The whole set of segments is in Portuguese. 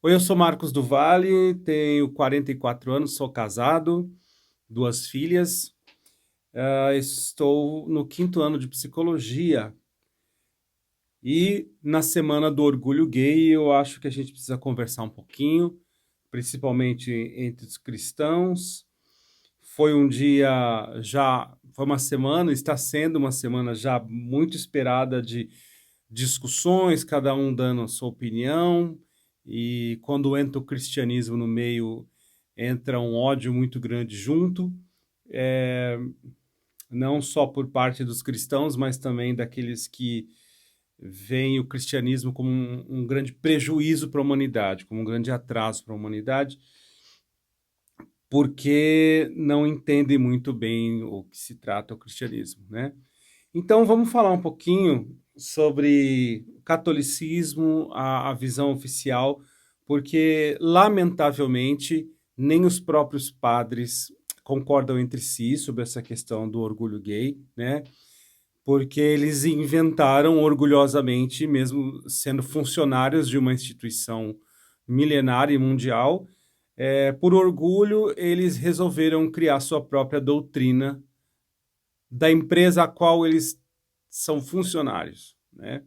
Oi, eu sou Marcos do Vale, tenho 44 anos, sou casado, duas filhas. Estou no quinto ano de psicologia e na semana do orgulho gay eu acho que a gente precisa conversar um pouquinho, principalmente entre os cristãos. Foi um dia já, foi uma semana, está sendo uma semana já muito esperada de discussões, cada um dando a sua opinião, e quando entra o cristianismo no meio, entra um ódio muito grande junto, é, não só por parte dos cristãos, mas também daqueles que veem o cristianismo como um grande prejuízo para a humanidade, como um grande atraso para a humanidade, porque não entendem muito bem o que se trata o cristianismo, né? Então vamos falar um pouquinho sobre o catolicismo, a visão oficial, porque lamentavelmente nem os próprios padres concordam entre si sobre essa questão do orgulho gay, né? Porque eles inventaram orgulhosamente, mesmo sendo funcionários de uma instituição milenária e mundial, por orgulho eles resolveram criar sua própria doutrina da empresa a qual eles são funcionários, né?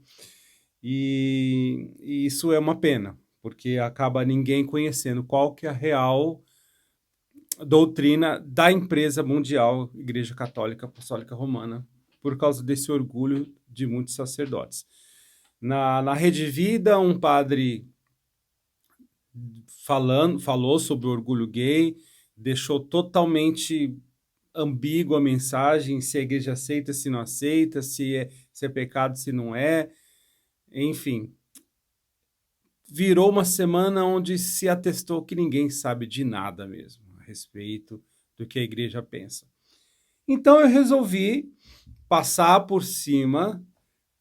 E isso é uma pena, porque acaba ninguém conhecendo qual que é a real doutrina da empresa mundial Igreja Católica Apostólica Romana, por causa desse orgulho de muitos sacerdotes. Na Rede Vida, um padre falou sobre o orgulho gay, deixou totalmente ambígua a mensagem, se a igreja aceita, se não aceita, se é pecado, se não é. Enfim, virou uma semana onde se atestou que ninguém sabe de nada mesmo a respeito do que a igreja pensa. Então eu resolvi passar por cima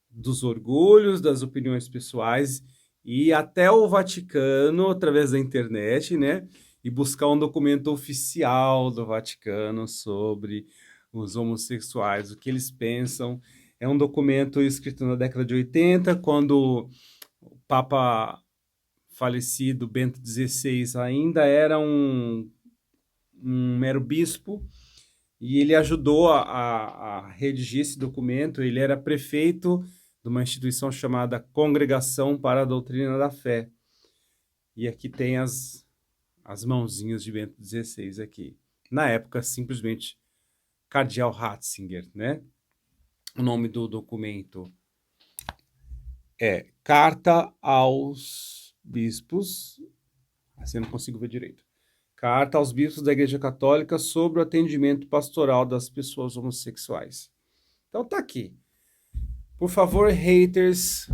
dos orgulhos, das opiniões pessoais e ir até o Vaticano através da internet, né? E buscar um documento oficial do Vaticano sobre os homossexuais, o que eles pensam. É um documento escrito na década de 80, quando o Papa falecido Bento XVI ainda era um mero bispo, e ele ajudou a redigir esse documento. Ele era prefeito de uma instituição chamada Congregação para a Doutrina da Fé. E aqui tem as mãozinhas de Bento XVI aqui. Na época, simplesmente Cardeal Ratzinger, né? O nome do documento é Carta aos Bispos. Assim eu não consigo ver direito. Carta aos Bispos da Igreja Católica sobre o atendimento pastoral das pessoas homossexuais. Então tá aqui. Por favor, haters,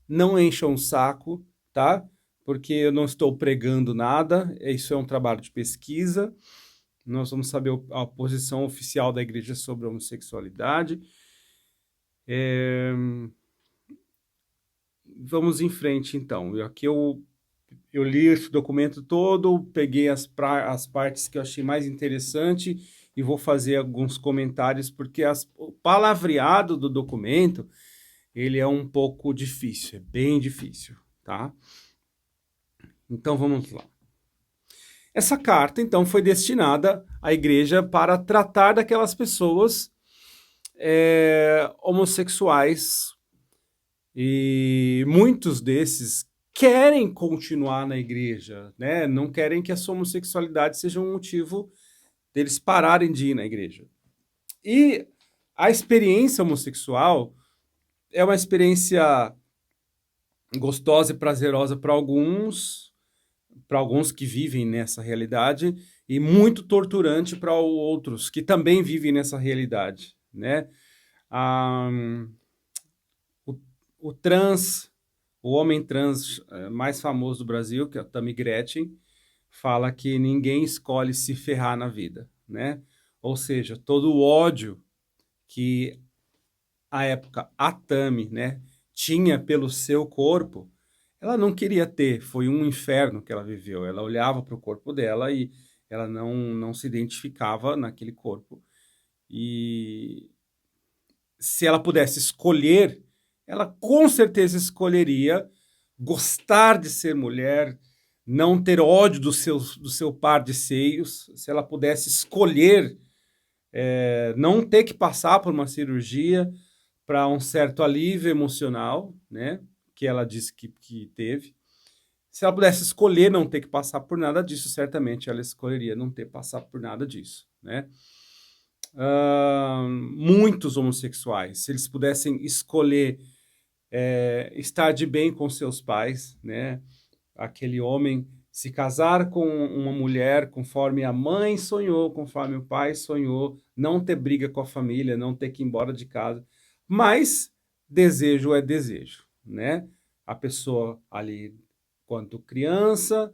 não encham o saco, tá? Porque eu não estou pregando nada, isso é um trabalho de pesquisa. Nós vamos saber a posição oficial da igreja sobre a homossexualidade. Vamos em frente, então. Aqui eu li esse documento todo, peguei as partes que eu achei mais interessante e vou fazer alguns comentários, porque o palavreado do documento ele é um pouco difícil, é bem difícil, tá? Então vamos lá. Essa carta, então, foi destinada à igreja para tratar daquelas pessoas homossexuais, e muitos desses querem continuar na igreja, né? Não querem que a sua homossexualidade seja um motivo deles pararem de ir na igreja. E a experiência homossexual é uma experiência gostosa e prazerosa para alguns que vivem nessa realidade, e muito torturante para outros que também vivem nessa realidade, né? Ah, o, o trans, o homem trans mais famoso do Brasil, que é o Tammy Gretchen, fala que ninguém escolhe se ferrar na vida, né? Ou seja, todo o ódio que à época a Tammy, né, tinha pelo seu corpo, ela não queria ter. Foi um inferno que ela viveu. Ela olhava para o corpo dela e ela não se identificava naquele corpo. E se ela pudesse escolher, ela com certeza escolheria gostar de ser mulher, não ter ódio do seu par de seios, se ela pudesse escolher não ter que passar por uma cirurgia para um certo alívio emocional, né? Que ela disse que teve. Se ela pudesse escolher não ter que passar por nada disso, certamente ela escolheria não ter passado por nada disso, né? Muitos homossexuais, se eles pudessem escolher estar de bem com seus pais, né? Aquele homem se casar com uma mulher conforme a mãe sonhou, conforme o pai sonhou, não ter briga com a família, não ter que ir embora de casa. Mas desejo é desejo, né? A pessoa ali, quando criança,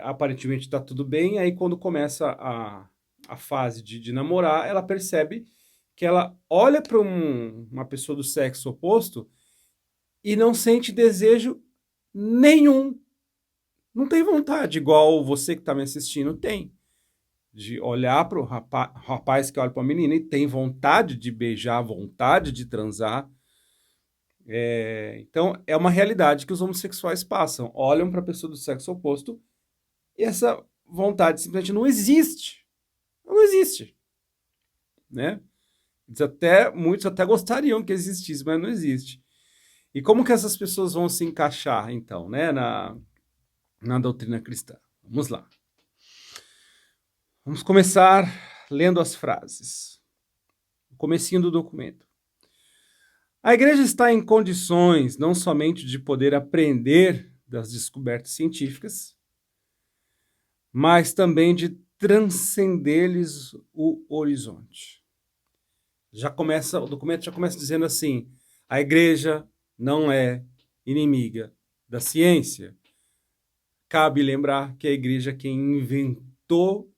aparentemente está tudo bem, aí quando começa a fase de namorar, ela percebe que ela olha para uma pessoa do sexo oposto e não sente desejo nenhum. Não tem vontade, igual você que está me assistindo tem. De olhar para o rapaz que olha para a menina e tem vontade de beijar, vontade de transar. Então, é uma realidade que os homossexuais passam. Olham para a pessoa do sexo oposto e essa vontade simplesmente não existe. Não existe. Né? Muitos até gostariam que existisse, mas não existe. E como que essas pessoas vão se encaixar, então, né, na doutrina cristã? Vamos lá. Vamos começar lendo as frases. O comecinho do documento. A igreja está em condições não somente de poder aprender das descobertas científicas, mas também de transcender-lhes o horizonte. O documento já começa dizendo assim: a igreja não é inimiga da ciência. Cabe lembrar que a igreja é quem inventou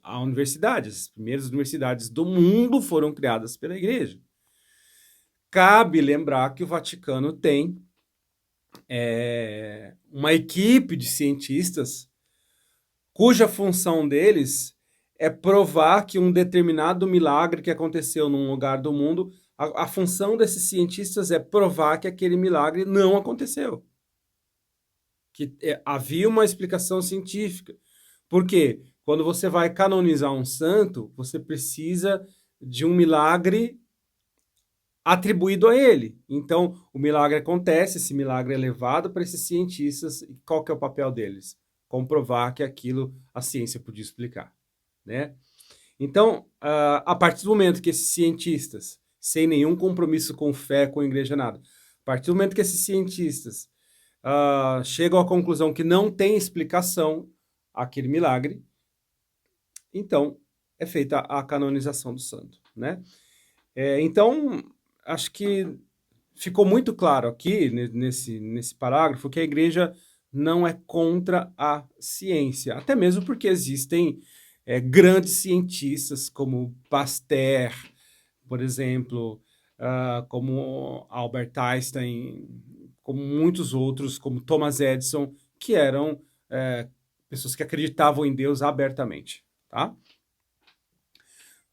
a universidade. As primeiras universidades do mundo foram criadas pela igreja. Cabe lembrar que o Vaticano tem uma equipe de cientistas cuja função deles é provar que um determinado milagre que aconteceu num lugar do mundo, a função desses cientistas é provar que aquele milagre não aconteceu. Que havia uma explicação científica. Por quê? Quando você vai canonizar um santo, você precisa de um milagre atribuído a ele. Então, o milagre acontece, esse milagre é levado para esses cientistas, e qual que é o papel deles? Comprovar que aquilo a ciência podia explicar, né? Então, a partir do momento que esses cientistas, sem nenhum compromisso com fé, com a igreja, nada, a partir do momento que esses cientistas chegam à conclusão que não tem explicação aquele milagre, então é feita a canonização do santo, né? Então, acho que ficou muito claro aqui, nesse parágrafo, que a igreja não é contra a ciência, até mesmo porque existem grandes cientistas como Pasteur, por exemplo, como Albert Einstein, como muitos outros, como Thomas Edison, que eram pessoas que acreditavam em Deus abertamente, tá?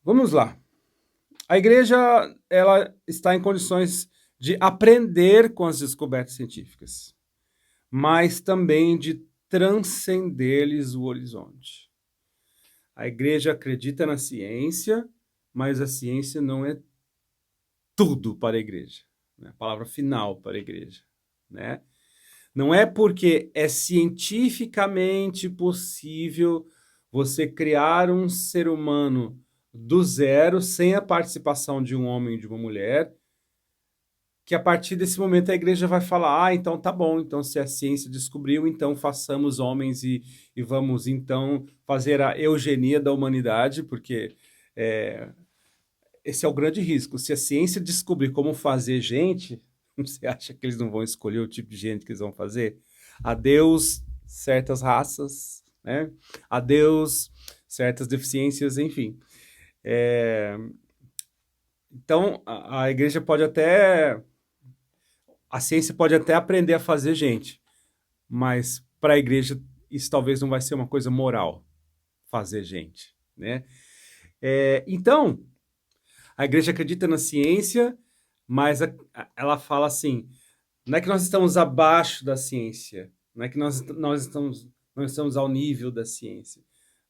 Vamos lá. A igreja ela está em condições de aprender com as descobertas científicas, mas também de transcender-lhes o horizonte. A igreja acredita na ciência, mas a ciência não é tudo para a igreja, né? A palavra final para a igreja, né? Não é porque é cientificamente possível você criar um ser humano do zero, sem a participação de um homem e de uma mulher, que a partir desse momento a igreja vai falar, então tá bom, então se a ciência descobriu, então façamos homens e vamos então fazer a eugenia da humanidade, porque esse é o grande risco. Se a ciência descobrir como fazer gente, você acha que eles não vão escolher o tipo de gente que eles vão fazer? Adeus certas raças, né? Adeus certas deficiências, enfim. Então, a igreja pode até... A ciência pode até aprender a fazer gente, mas para a igreja isso talvez não vai ser uma coisa moral, fazer gente, né? Então, a igreja acredita na ciência, mas ela fala assim, não é que nós estamos abaixo da ciência, Não é que não estamos ao nível da ciência.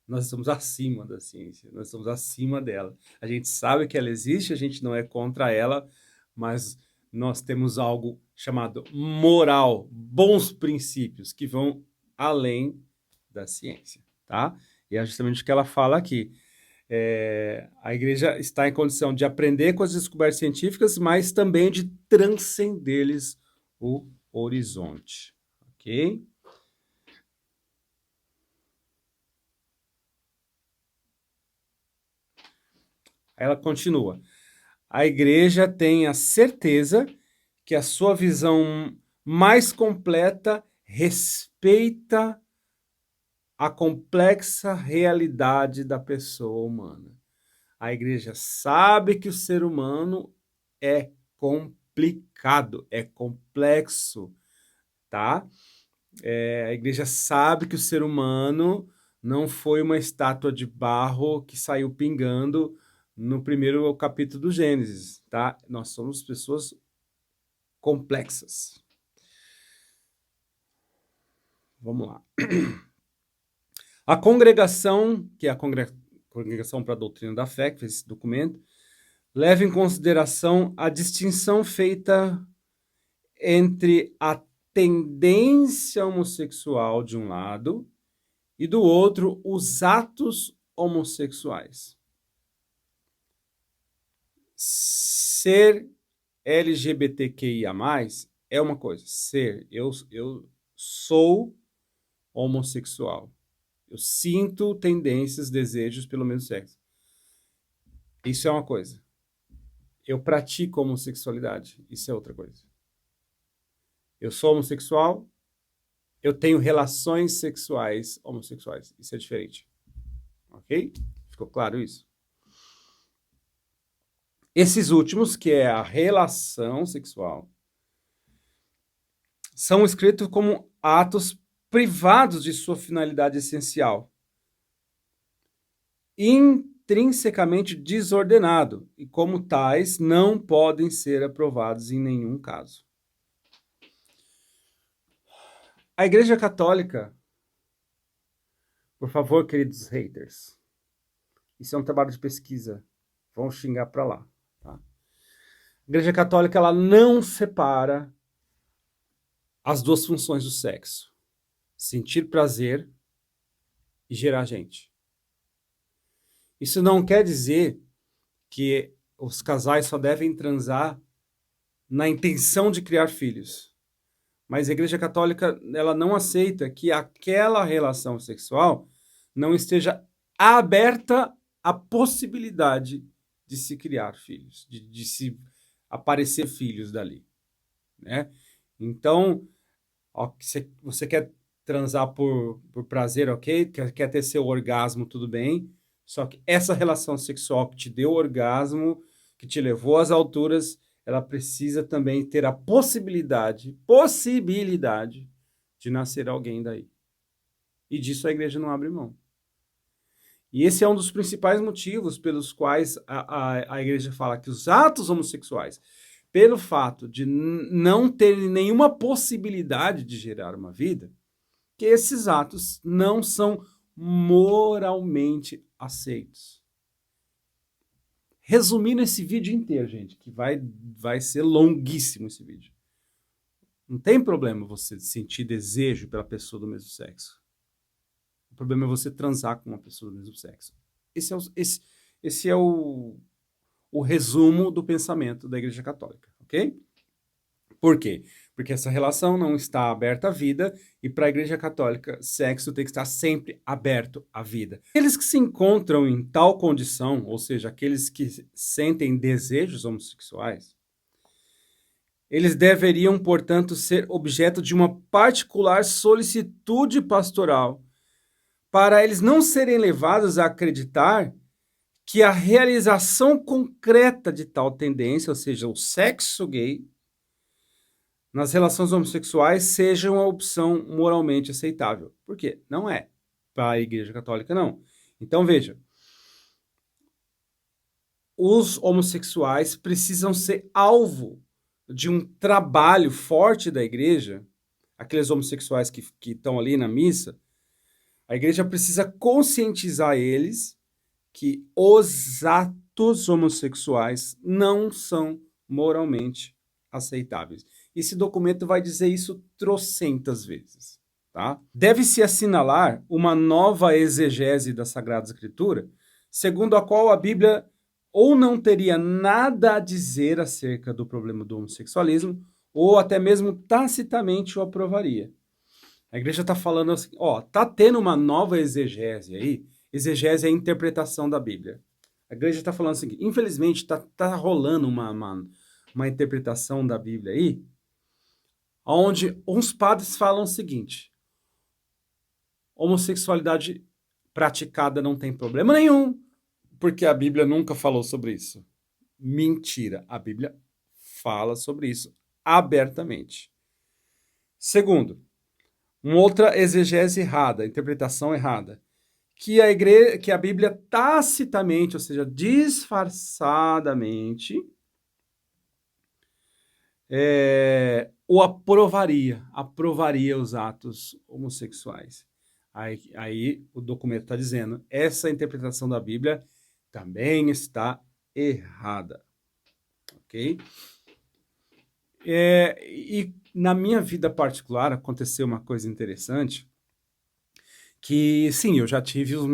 Nós estamos acima da ciência, nós estamos acima dela. A gente sabe que ela existe, a gente não é contra ela, mas nós temos algo chamado moral, bons princípios que vão além da ciência, tá? E é justamente o que ela fala aqui. A igreja está em condição de aprender com as descobertas científicas, mas também de transcender-lhes o horizonte, ok? Ela continua. A igreja tem a certeza que a sua visão mais completa respeita a complexa realidade da pessoa humana. A igreja sabe que o ser humano é complicado, é complexo, tá? A igreja sabe que o ser humano não foi uma estátua de barro que saiu pingando no primeiro capítulo do Gênesis, tá? Nós somos pessoas complexas. Vamos lá. A congregação, que é a Congregação para a Doutrina da Fé, que fez esse documento, leva em consideração a distinção feita entre a tendência homossexual de um lado e do outro os atos homossexuais. Ser LGBTQIA+, é uma coisa. Eu sou homossexual. Eu sinto tendências, desejos pelo mesmo sexo. Isso é uma coisa. Eu pratico homossexualidade. Isso é outra coisa. Eu sou homossexual. Eu tenho relações sexuais homossexuais. Isso é diferente. Ok? Ficou claro isso? Esses últimos, que é a relação sexual, são escritos como atos privados de sua finalidade essencial, intrinsecamente desordenado, e como tais não podem ser aprovados em nenhum caso. A Igreja Católica, por favor, queridos haters, isso é um trabalho de pesquisa, vão xingar para lá, tá? A Igreja Católica, ela não separa as duas funções do sexo: sentir prazer e gerar gente. Isso não quer dizer que os casais só devem transar na intenção de criar filhos. Mas a Igreja Católica, ela não aceita que aquela relação sexual não esteja aberta à possibilidade de se criar filhos, de se aparecer filhos dali, né? Então, ó, você quer transar por prazer, ok? Quer ter seu orgasmo, tudo bem. Só que essa relação sexual que te deu orgasmo, que te levou às alturas, ela precisa também ter a possibilidade de nascer alguém daí. E disso a igreja não abre mão. E esse é um dos principais motivos pelos quais a igreja fala que os atos homossexuais, pelo fato de não terem nenhuma possibilidade de gerar uma vida, que esses atos não são moralmente aceitos. Resumindo esse vídeo inteiro, gente, que vai ser longuíssimo esse vídeo. Não tem problema você sentir desejo pela pessoa do mesmo sexo. O problema é você transar com uma pessoa do mesmo sexo. Esse é o resumo do pensamento da Igreja Católica, ok? Por quê? Porque essa relação não está aberta à vida e para a Igreja Católica, sexo tem que estar sempre aberto à vida. Aqueles que se encontram em tal condição, ou seja, aqueles que sentem desejos homossexuais, eles deveriam, portanto, ser objeto de uma particular solicitude pastoral, para eles não serem levados a acreditar que a realização concreta de tal tendência, ou seja, o sexo gay, nas relações homossexuais seja uma opção moralmente aceitável. Por quê? Não é. Para a Igreja Católica, não. Então, veja. Os homossexuais precisam ser alvo de um trabalho forte da igreja. aqueles homossexuais que estão ali na missa, a igreja precisa conscientizar eles que os atos homossexuais não são moralmente aceitáveis. Esse documento vai dizer isso trocentas vezes. Tá? Deve-se assinalar uma nova exegese da Sagrada Escritura, segundo a qual a Bíblia ou não teria nada a dizer acerca do problema do homossexualismo, ou até mesmo tacitamente o aprovaria. A igreja está falando assim, tá tendo uma nova exegese aí. Exegese é a interpretação da Bíblia. A igreja está falando assim, infelizmente tá rolando uma interpretação da Bíblia aí, onde uns padres falam o seguinte: homossexualidade praticada não tem problema nenhum, porque a Bíblia nunca falou sobre isso. Mentira, a Bíblia fala sobre isso abertamente. Segundo, uma outra exegese errada, interpretação errada, que a Bíblia tacitamente, ou seja, disfarçadamente, aprovaria os atos homossexuais. Aí o documento está dizendo, essa interpretação da Bíblia também está errada. Ok? E na minha vida particular aconteceu uma coisa interessante, que sim, eu já tive os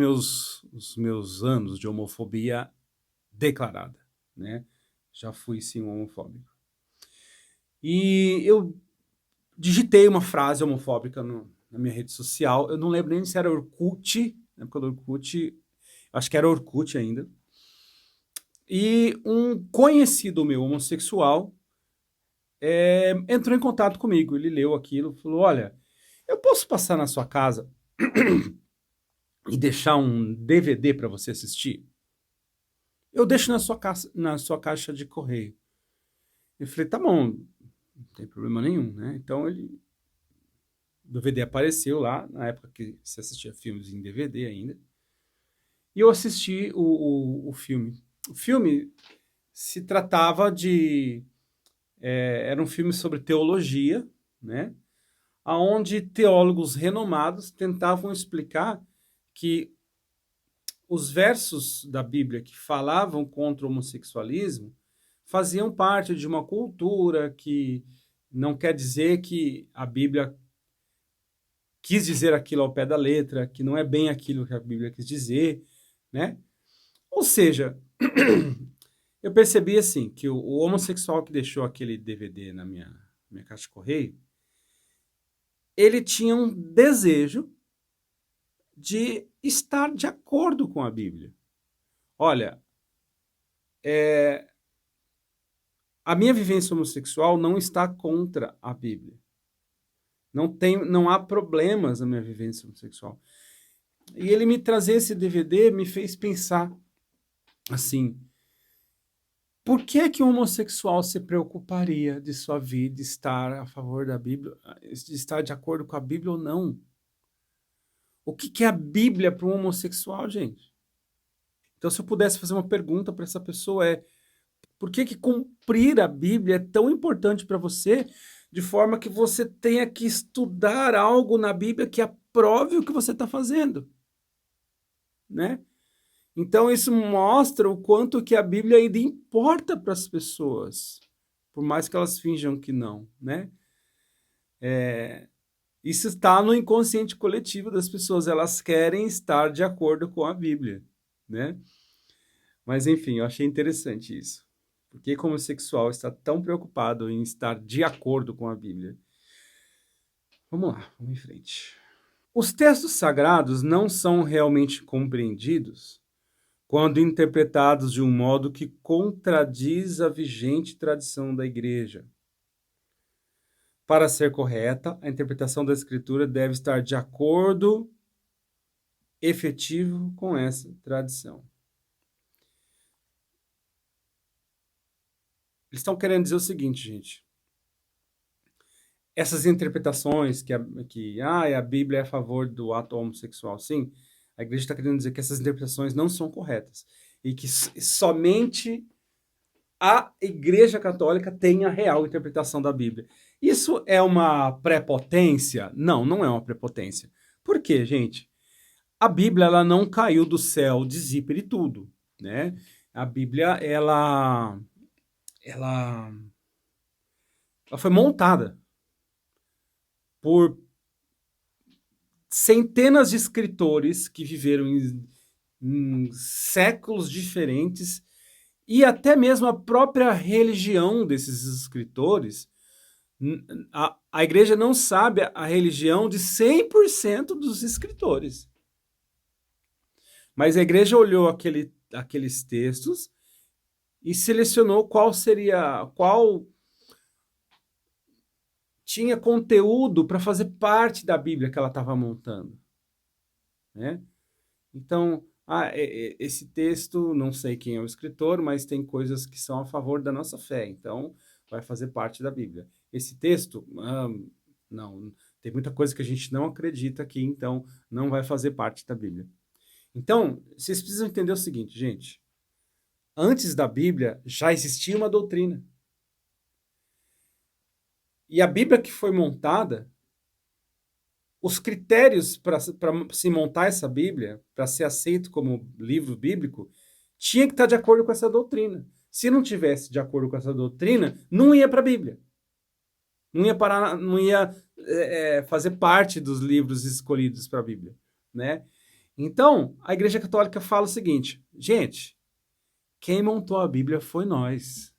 meus anos de homofobia declarada, né? Já fui sim um homofóbico. E eu digitei uma frase homofóbica na minha rede social, eu não lembro nem se era Orkut, na época do Orkut, acho que era Orkut ainda. E um conhecido meu homossexual entrou em contato comigo, ele leu aquilo, falou, olha, eu posso passar na sua casa e deixar um DVD para você assistir? Eu deixo na sua caixa de correio. Eu falei, tá bom, não tem problema nenhum, né? Então o DVD apareceu lá, na época que se assistia filmes em DVD ainda, e eu assisti o filme. O filme se tratava era um filme sobre teologia, né? Onde teólogos renomados tentavam explicar que os versos da Bíblia que falavam contra o homossexualismo faziam parte de uma cultura que não quer dizer que a Bíblia quis dizer aquilo ao pé da letra, que não é bem aquilo que a Bíblia quis dizer, né? Ou seja, eu percebi assim, que o homossexual que deixou aquele DVD na minha caixa de correio, ele tinha um desejo de estar de acordo com a Bíblia. Olha, a minha vivência homossexual não está contra a Bíblia. Não há problemas na minha vivência homossexual. E ele me trazer esse DVD me fez pensar assim, por que um homossexual se preocuparia de sua vida estar a favor da Bíblia, de estar de acordo com a Bíblia ou não? O que é a Bíblia para um homossexual, gente? Então, se eu pudesse fazer uma pergunta para essa pessoa por que cumprir a Bíblia é tão importante para você, de forma que você tenha que estudar algo na Bíblia que aprove o que você está fazendo, né? Então isso mostra o quanto que a Bíblia ainda importa para as pessoas, por mais que elas finjam que não, né? Isso está no inconsciente coletivo das pessoas, elas querem estar de acordo com a Bíblia, né? Mas enfim, eu achei interessante isso. Por que o homossexual está tão preocupado em estar de acordo com a Bíblia? Vamos lá, vamos em frente. Os textos sagrados não são realmente compreendidos quando interpretados de um modo que contradiz a vigente tradição da Igreja. Para ser correta, a interpretação da Escritura deve estar de acordo efetivo com essa tradição. Eles estão querendo dizer o seguinte, gente. Essas interpretações que a Bíblia é a favor do ato homossexual, sim, a igreja está querendo dizer que essas interpretações não são corretas e que somente a Igreja Católica tem a real interpretação da Bíblia. Isso é uma prepotência? Não, não é uma prepotência. Por quê, gente? A Bíblia ela não caiu do céu de zíper e tudo, né? A Bíblia ela, ela foi montada por centenas de escritores que viveram em séculos diferentes e até mesmo a própria religião desses escritores. A igreja não sabe a religião de 100% dos escritores. Mas a igreja olhou aqueles textos e selecionou qual tinha conteúdo para fazer parte da Bíblia que ela estava montando, né? Então, esse texto, não sei quem é o escritor, mas tem coisas que são a favor da nossa fé, então vai fazer parte da Bíblia. Esse texto, não, tem muita coisa que a gente não acredita aqui, então não vai fazer parte da Bíblia. Então, vocês precisam entender o seguinte, gente. Antes da Bíblia já existia uma doutrina. E a Bíblia que foi montada, os critérios para se montar essa Bíblia, para ser aceito como livro bíblico, tinha que estar de acordo com essa doutrina. Se não tivesse de acordo com essa doutrina, não ia para a Bíblia. Não ia fazer parte dos livros escolhidos para a Bíblia, né? Então, a Igreja Católica fala o seguinte, gente, quem montou a Bíblia foi nós,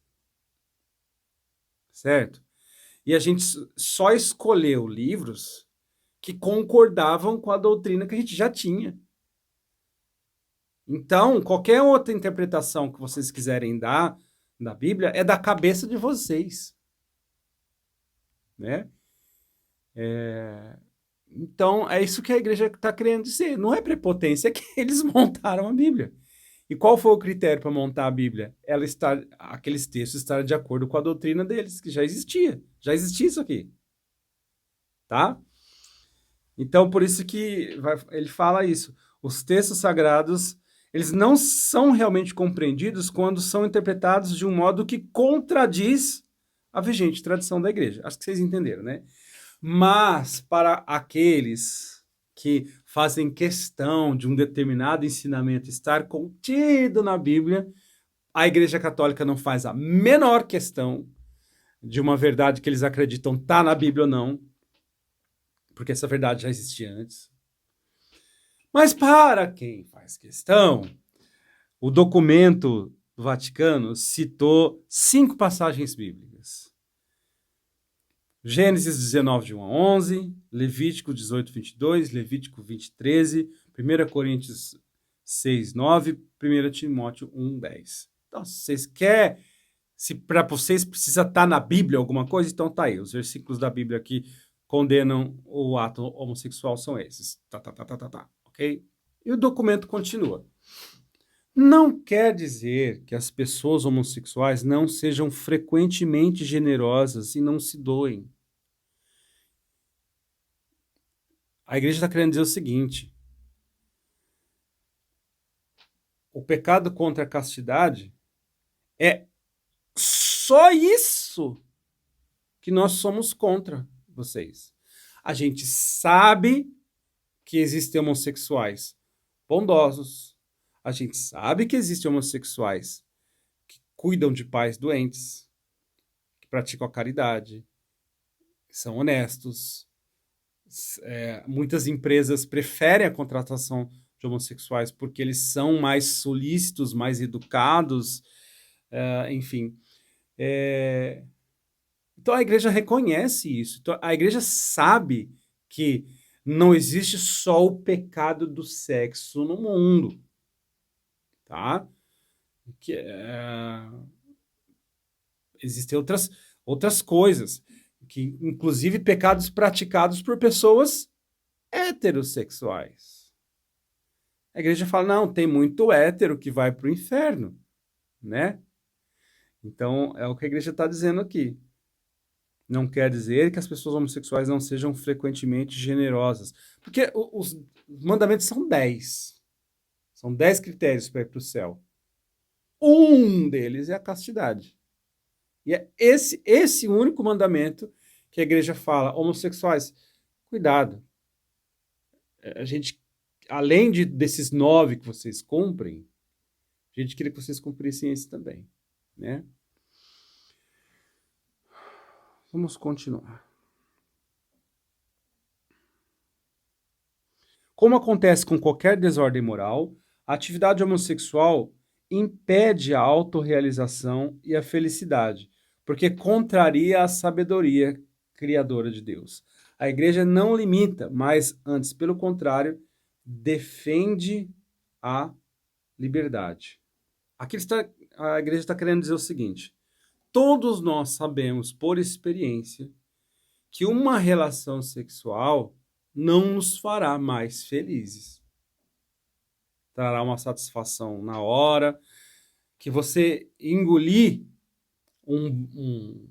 certo? E a gente só escolheu livros que concordavam com a doutrina que a gente já tinha. Então, qualquer outra interpretação que vocês quiserem dar da Bíblia é da cabeça de vocês, né? Então, é isso que a igreja está querendo dizer. Não é prepotência, é que eles montaram a Bíblia. E qual foi o critério para montar a Bíblia? Aqueles textos estarem de acordo com a doutrina deles, que já existia. Já existia isso aqui. Tá? Então, por isso que ele fala isso. Os textos sagrados, eles não são realmente compreendidos quando são interpretados de um modo que contradiz a vigente tradição da igreja. Acho que vocês entenderam, né? Mas para aqueles que fazem questão de um determinado ensinamento estar contido na Bíblia, a Igreja Católica não faz a menor questão de uma verdade que eles acreditam tá na Bíblia ou não, porque essa verdade já existia antes. Mas para quem faz questão, o documento do Vaticano citou 5 passagens bíblicas. Gênesis 19, de 1 a 11, Levítico 18, 22, Levítico 20, 13, 1 Coríntios 6, 9, 1 Timóteo 1, 10. Então, se vocês querem, se para vocês precisa estar na Bíblia alguma coisa, então tá aí. Os versículos da Bíblia que condenam o ato homossexual são esses. Ok? E o documento continua. Não quer dizer que as pessoas homossexuais não sejam frequentemente generosas e não se doem. A igreja está querendo dizer o seguinte: o pecado contra a castidade é só isso que nós somos contra vocês. A gente sabe que existem homossexuais bondosos, a gente sabe que existem homossexuais que cuidam de pais doentes, que praticam a caridade, que são honestos. Muitas empresas preferem a contratação de homossexuais porque eles são mais solícitos, mais educados, enfim. Então a igreja reconhece isso. Então, a igreja sabe que não existe só o pecado do sexo no mundo, tá? Existem outras coisas, que inclusive pecados praticados por pessoas heterossexuais. A igreja fala, não, tem muito hétero que vai para o inferno, né? Então, é o que a igreja está dizendo aqui. Não quer dizer que as pessoas homossexuais não sejam frequentemente generosas. Porque os mandamentos são 10. São 10 critérios para ir para o céu. Um deles é a castidade. E é esse único mandamento que a igreja fala, homossexuais, cuidado. A gente, além desses 9 que vocês cumprem, a gente queria que vocês cumprissem esse também, né? Vamos continuar. Como acontece com qualquer desordem moral, a atividade homossexual impede a autorrealização e a felicidade, porque contraria a sabedoria criadora de Deus. A igreja não limita, mas antes, pelo contrário, defende a liberdade. Aqui a igreja está querendo dizer o seguinte: todos nós sabemos por experiência que uma relação sexual não nos fará mais felizes. Trará uma satisfação na hora, que você engolir um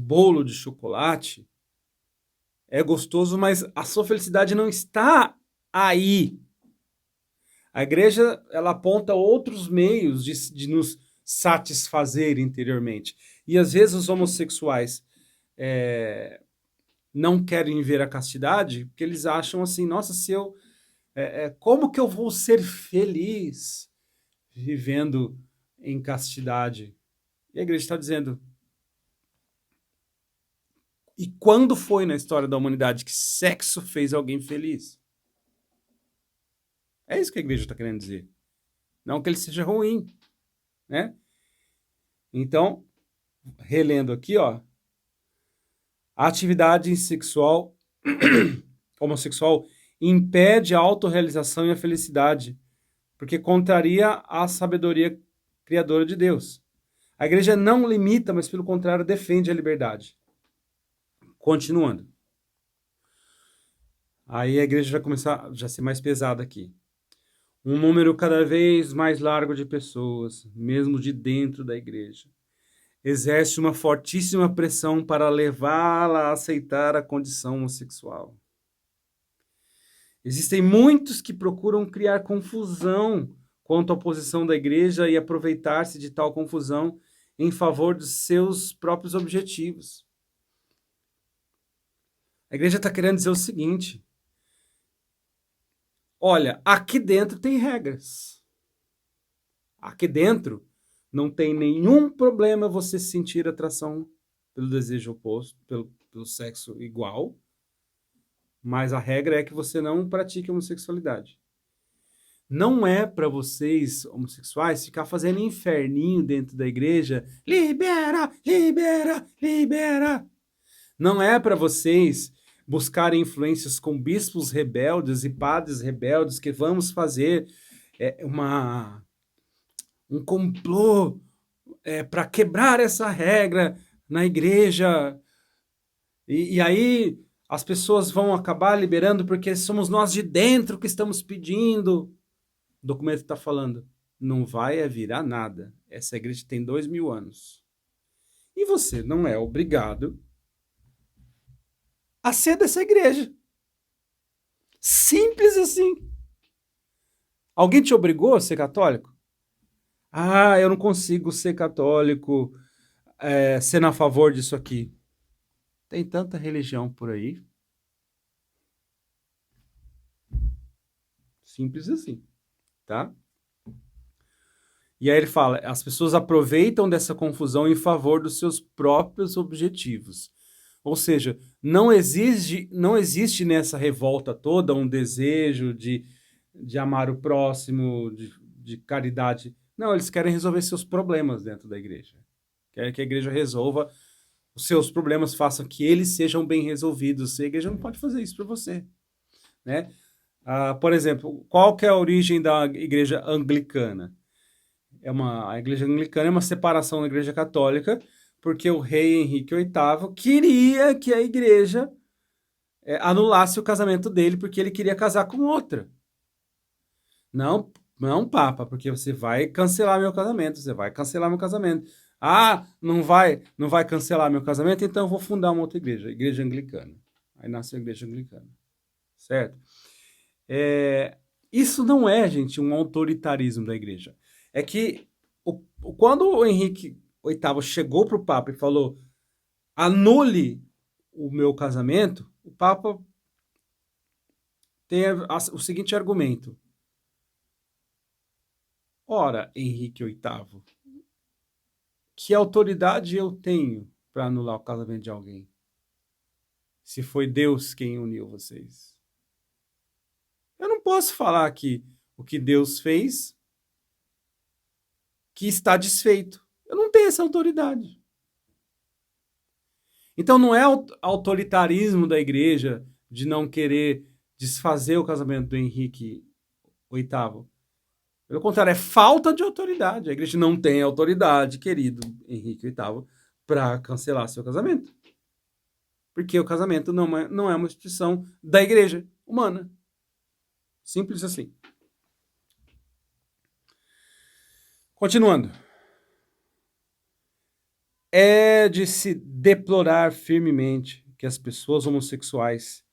bolo de chocolate é gostoso, mas a sua felicidade não está aí. A igreja, ela aponta outros meios de nos satisfazer interiormente. E às vezes os homossexuais não querem ver a castidade, porque eles acham assim, nossa, se eu como que eu vou ser feliz vivendo em castidade? E a igreja está dizendo, e quando foi na história da humanidade que sexo fez alguém feliz? É isso que a igreja está querendo dizer. Não que ele seja ruim, né? Então, relendo aqui, ó, a atividade sexual homossexual impede a autorrealização e a felicidade, porque contraria a sabedoria criadora de Deus. A igreja não limita, mas pelo contrário defende a liberdade. Continuando. Aí a igreja vai começar a ser mais pesada aqui. Um número cada vez mais largo de pessoas, mesmo de dentro da igreja, exerce uma fortíssima pressão para levá-la a aceitar a condição homossexual. Existem muitos que procuram criar confusão quanto à posição da igreja e aproveitar-se de tal confusão em favor dos seus próprios objetivos. A igreja está querendo dizer o seguinte: olha, aqui dentro tem regras. Aqui dentro não tem nenhum problema você sentir atração pelo desejo oposto, pelo sexo igual, mas a regra é que você não pratique homossexualidade. Não é para vocês, homossexuais, ficar fazendo inferninho dentro da igreja. Libera, libera, libera. Não é para vocês buscarem influências com bispos rebeldes e padres rebeldes que vamos fazer um complô para quebrar essa regra na igreja. E aí as pessoas vão acabar liberando porque somos nós de dentro que estamos pedindo. O documento está falando, não vai virar nada. Essa igreja tem 2000 anos. E você não é obrigado a ser dessa igreja. Simples assim. Alguém te obrigou a ser católico? Ah, eu não consigo ser católico, sendo a favor disso aqui. Tem tanta religião por aí. Simples assim, tá? E aí ele fala, as pessoas aproveitam dessa confusão em favor dos seus próprios objetivos. Ou seja, não existe nessa revolta toda um desejo de amar o próximo, de caridade. Não, eles querem resolver seus problemas dentro da igreja. Querem que a igreja resolva os seus problemas, façam que eles sejam bem resolvidos. A igreja não pode fazer isso para você, né? Por exemplo, qual que é a origem da igreja anglicana? A igreja anglicana é uma separação da igreja católica, porque o rei Henrique VIII queria que a igreja anulasse o casamento dele, porque ele queria casar com outra. Não, papa, porque você vai cancelar meu casamento, você vai cancelar meu casamento. Ah, não vai cancelar meu casamento, então eu vou fundar uma outra igreja, a igreja anglicana. Aí nasceu a igreja anglicana, certo? Isso não é, gente, um autoritarismo da igreja. É que quando o Henrique VIII chegou para o Papa e falou, anule o meu casamento, o Papa tem o seguinte argumento. Ora, Henrique VIII, que autoridade eu tenho para anular o casamento de alguém? Se foi Deus quem uniu vocês. Eu não posso falar que o que Deus fez que está desfeito. Eu não tenho essa autoridade. Então não é autoritarismo da igreja de não querer desfazer o casamento do Henrique VIII. Pelo contrário, é falta de autoridade. A igreja não tem autoridade, querido Henrique VIII, para cancelar seu casamento. Porque o casamento não é uma instituição da igreja humana. Simples assim. Continuando. É de se deplorar firmemente que as pessoas homossexuais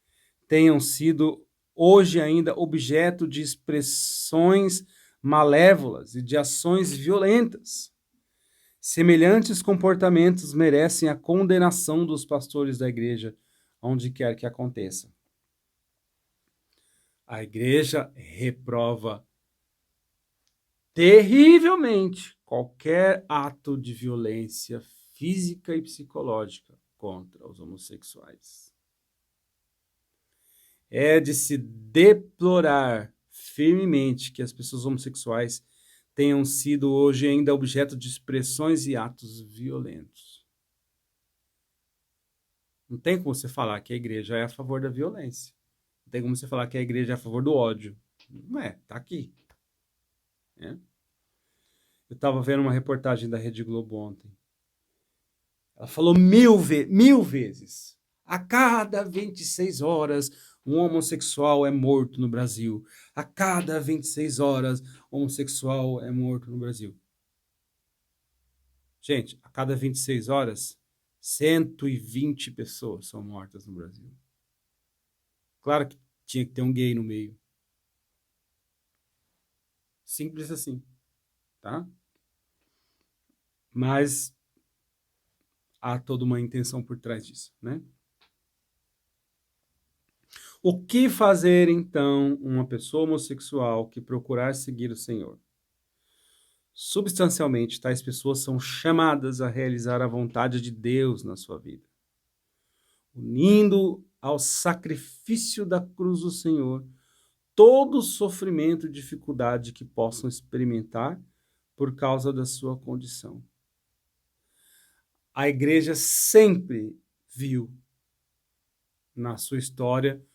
tenham sido hoje ainda objeto de expressões malévolas e de ações violentas. Semelhantes comportamentos merecem a condenação dos pastores da igreja, onde quer que aconteça. A igreja reprova terrivelmente qualquer ato de violência física e psicológica contra os homossexuais. É de se deplorar firmemente que as pessoas homossexuais tenham sido hoje ainda objeto de expressões e atos violentos. Não tem como você falar que a igreja é a favor da violência. Não tem como você falar que a igreja é a favor do ódio. Não é, tá aqui. É. Eu estava vendo uma reportagem da Rede Globo ontem. Ela falou mil vezes. A cada 26 horas, um homossexual é morto no Brasil. A cada 26 horas, um homossexual é morto no Brasil. Gente, a cada 26 horas, 120 pessoas são mortas no Brasil. Claro que tinha que ter um gay no meio. Simples assim, tá? Mas há toda uma intenção por trás disso, né? O que fazer, então, uma pessoa homossexual que procurar seguir o Senhor? Substancialmente, tais pessoas são chamadas a realizar a vontade de Deus na sua vida, unindo ao sacrifício da cruz do Senhor todo o sofrimento e dificuldade que possam experimentar por causa da sua condição. A igreja sempre viu na sua história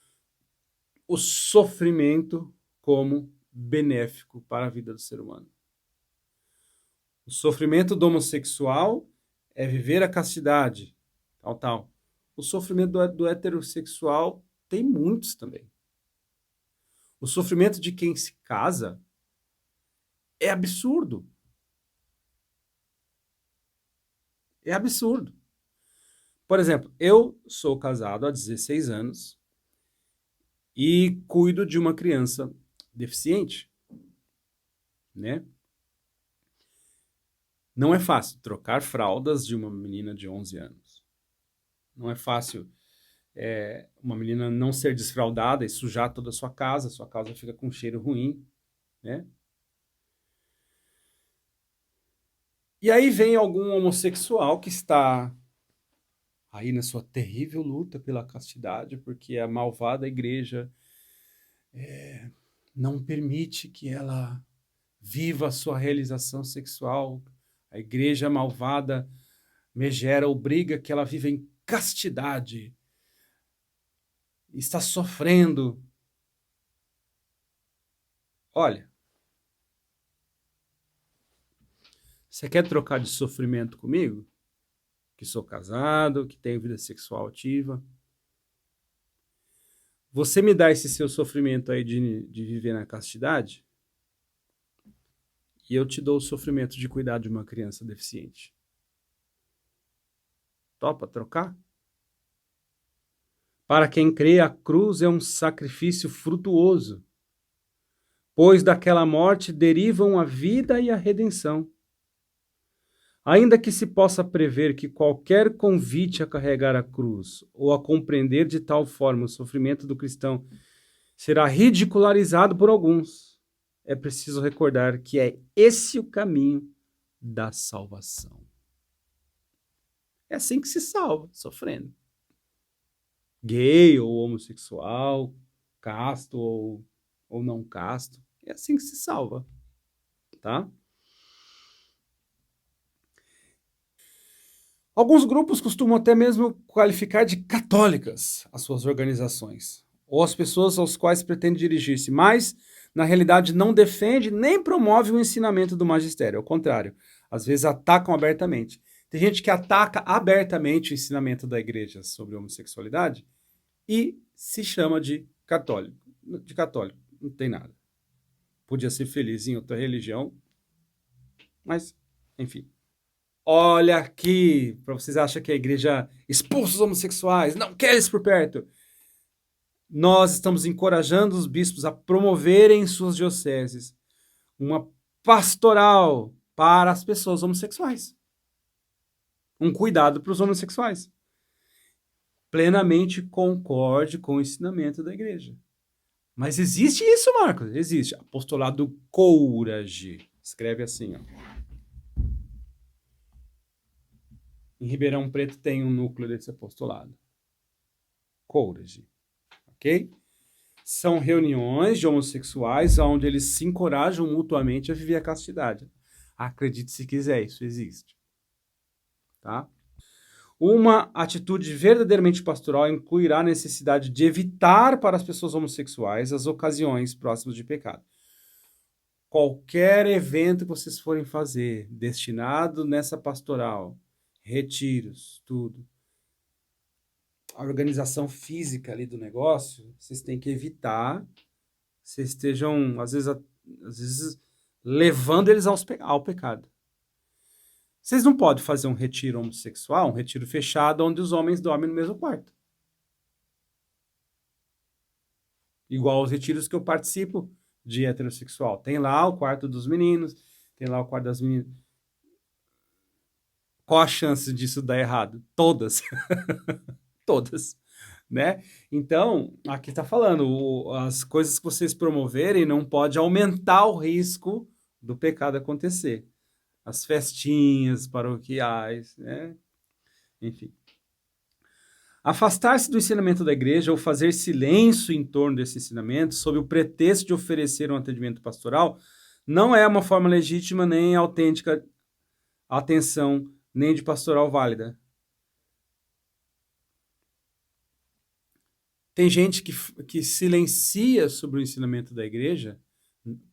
o sofrimento como benéfico para a vida do ser humano. O sofrimento do homossexual é viver a castidade, tal. O sofrimento do heterossexual tem muitos também. O sofrimento de quem se casa é absurdo. É absurdo. Por exemplo, eu sou casado há 16 anos e cuido de uma criança deficiente, né? Não é fácil trocar fraldas de uma menina de 11 anos. Não é fácil uma menina não ser desfraldada e sujar toda a sua casa fica com um cheiro ruim, né? E aí vem algum homossexual que está aí na sua terrível luta pela castidade, porque a malvada igreja não permite que ela viva a sua realização sexual. A igreja malvada megera obriga que ela viva em castidade. Está sofrendo. Olha, você quer trocar de sofrimento comigo? Que sou casado, que tenho vida sexual ativa. Você me dá esse seu sofrimento aí de viver na castidade? E eu te dou o sofrimento de cuidar de uma criança deficiente. Topa trocar? Para quem crê, a cruz é um sacrifício frutuoso, pois daquela morte derivam a vida e a redenção. Ainda que se possa prever que qualquer convite a carregar a cruz ou a compreender de tal forma o sofrimento do cristão será ridicularizado por alguns, é preciso recordar que é esse o caminho da salvação. É assim que se salva, sofrendo. Gay ou homossexual, casto ou não casto, é assim que se salva, tá? Alguns grupos costumam até mesmo qualificar de católicas as suas organizações, ou as pessoas aos quais pretende dirigir-se, mas, na realidade, não defende nem promove o ensinamento do magistério. Ao contrário, às vezes atacam abertamente. Tem gente que ataca abertamente o ensinamento da igreja sobre homossexualidade e se chama de católico. De católico, não tem nada. Podia ser feliz em outra religião, mas, enfim. Olha aqui, para vocês acham que a igreja expulsa os homossexuais, não quer eles por perto. Nós estamos encorajando os bispos a promoverem em suas dioceses uma pastoral para as pessoas homossexuais. Um cuidado para os homossexuais. Plenamente concorde com o ensinamento da igreja. Mas existe isso, Marcos? Existe. Apostolado Courage. Escreve assim, ó. Em Ribeirão Preto tem um núcleo desse apostolado. Courage. Ok? São reuniões de homossexuais onde eles se encorajam mutuamente a viver a castidade. Acredite se quiser, isso existe. Tá? Uma atitude verdadeiramente pastoral incluirá a necessidade de evitar para as pessoas homossexuais as ocasiões próximas de pecado. Qualquer evento que vocês forem fazer destinado nessa pastoral, retiros, tudo, a organização física ali do negócio, vocês têm que evitar, vocês estejam, às vezes levando eles ao pecado. Vocês não podem fazer um retiro homossexual, um retiro fechado, onde os homens dormem no mesmo quarto. Igual os retiros que eu participo de heterossexual. Tem lá o quarto dos meninos, tem lá o quarto das meninas. Qual a chance disso dar errado? Todas. Todas. Né? Então, aqui está falando, as coisas que vocês promoverem não pode aumentar o risco do pecado acontecer. As festinhas paroquiais, né? Enfim. Afastar-se do ensinamento da igreja ou fazer silêncio em torno desse ensinamento, sob o pretexto de oferecer um atendimento pastoral, não é uma forma legítima nem autêntica atenção, nem de pastoral válida. Tem gente que silencia sobre o ensinamento da igreja,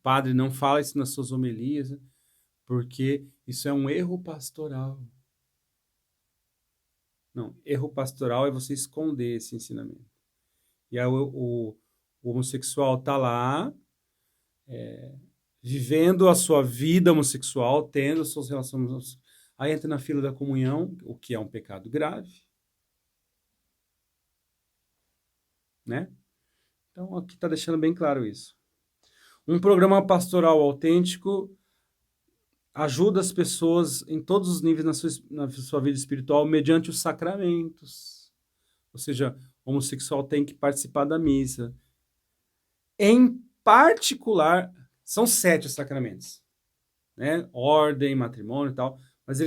padre, não fala isso nas suas homilias, porque isso é um erro pastoral. Não, erro pastoral é você esconder esse ensinamento. E aí o homossexual está lá, vivendo a sua vida homossexual, tendo suas relações. Aí entra na fila da comunhão, o que é um pecado grave. Né? Então, aqui está deixando bem claro isso. Um programa pastoral autêntico ajuda as pessoas em todos os níveis na sua vida espiritual mediante os sacramentos. Ou seja, o homossexual tem que participar da missa. Em particular, são 7 os sacramentos. Né? Ordem, matrimônio e tal. Mas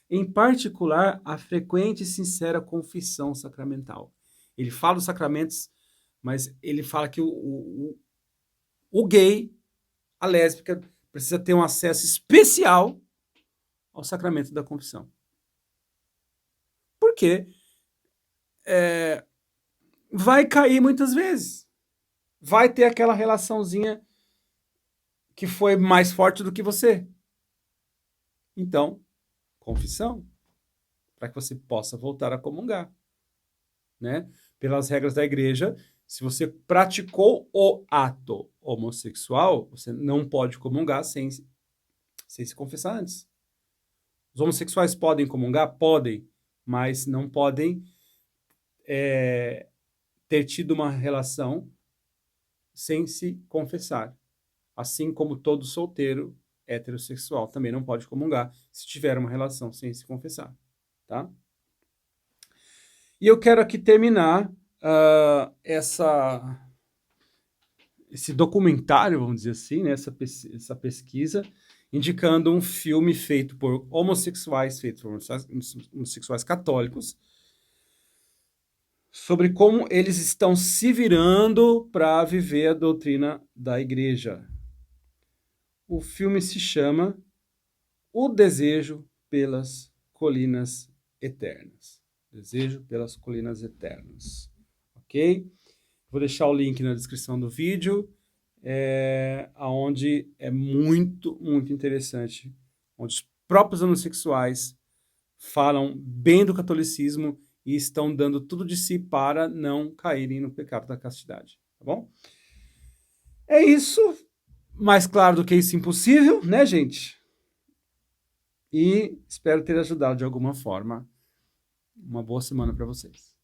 em particular, a frequente e sincera confissão sacramental. Ele fala dos sacramentos, mas ele fala que o gay, a lésbica, precisa ter um acesso especial ao sacramento da confissão. Por quê? Vai cair muitas vezes. Vai ter aquela relaçãozinha que foi mais forte do que você. Então, confissão, para que você possa voltar a comungar. Né? Pelas regras da igreja, se você praticou o ato homossexual, você não pode comungar sem se confessar antes. Os homossexuais podem comungar? Podem, mas não podem ter tido uma relação sem se confessar. Assim como todo solteiro heterossexual também não pode comungar se tiver uma relação sem se confessar, tá? E eu quero aqui terminar esse documentário, vamos dizer assim, né, essa pesquisa, indicando um filme feito por homossexuais católicos, sobre como eles estão se virando para viver a doutrina da igreja. O filme se chama O Desejo pelas Colinas Eternas. Desejo pelas Colinas Eternas. Ok? Vou deixar o link na descrição do vídeo, onde é muito, muito interessante, onde os próprios homossexuais falam bem do catolicismo e estão dando tudo de si para não caírem no pecado da castidade, tá bom? É isso, mais claro do que isso impossível, né, gente? E espero ter ajudado de alguma forma. Uma boa semana para vocês.